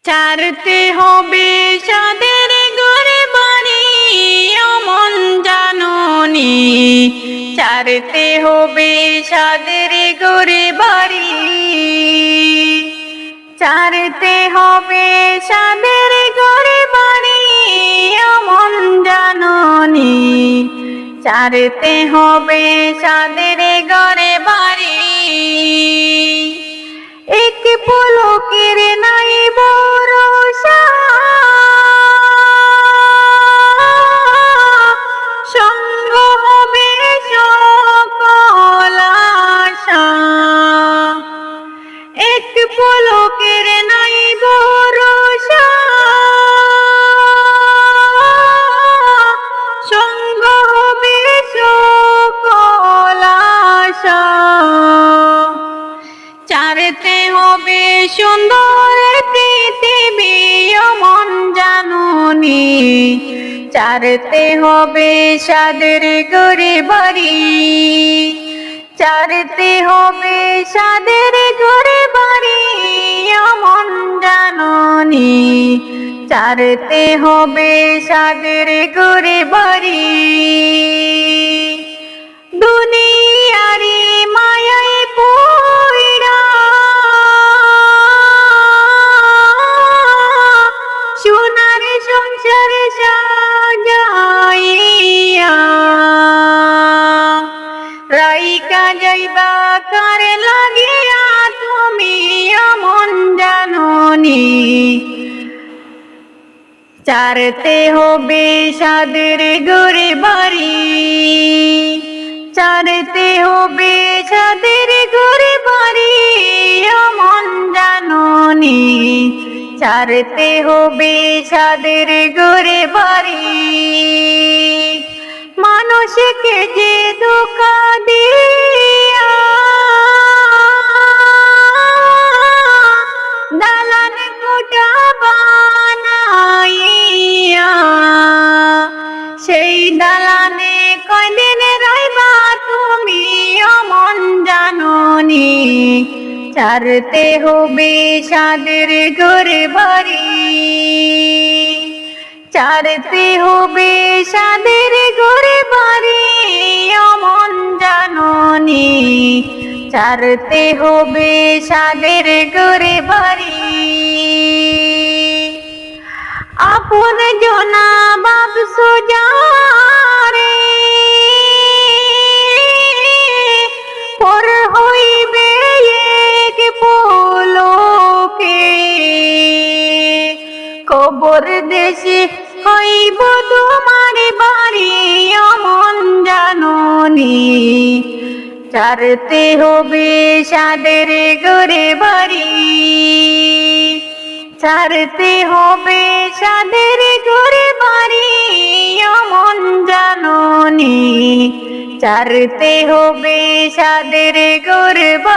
ছাড়তে হবে সাদের ঘরে বাড়ি অমন জাননি, ছাড়তে হবে সাদের ঘরে বাড়ি, ছাড়তে হবে সাদের ঘরে বাড়ি অমন জাননি, ছাড়তে হবে সাদের ঘরে বাড়ি। এক পলকের নাই ভরসা, সঙ্গ হবে সকল আশা। এক পলকের নাই ভরসা, সঙ্গ হবে সকল আশা। ছাড়তে হবে সুন্দর পৃথিবী অমন জাননি, ছাড়তে হবে সাদের ঘরে বাড়ি, ছাড়তে হবে সাদের ঘরে বাড়ি অমন জাননি, ছাড়তে হবে সাদের ঘরে বাড়ি। দুনিয়ারি মায়ায় পইড়া সোনার সংসার সাজাইয়া, রাইকা যাইবা কার লাগিয়া তুমি অমন জাননি, ছাড়তে হবে সাদের ঘরে বাড়ি, ছাড়তে হবে সাদের ঘরে বাড়ি অমন জাননি, ছাড়তে হবে সাদের ঘরে বাড়ি। মানুষকে যে ধোঁকা দিয়া দালান কোঠা বানাইয়া, সেই দালানে কয়দিন রইবা তুমি অমন জাননি, ছাড়তে হবে সাদের ঘরে বাড়ি, ছাড়তে হবে সাদের ঘরে বাড়ি অমন জাননি, ছাড়তে হবে সাদের ঘরে বাড়ি। আপন জনা ভাবছো যারে পর হইবে এক পলকে, কবর দেশে হইব তোমার বাড়ি অমন জাননি, ছাড়তে হবে সাদের ঘরে বাড়ি, ছাড়তে হবে সাদের ঘরে বাড়ি অমন জাননি, ছাড়তে হবে সাদের ঘরে বাড়ি।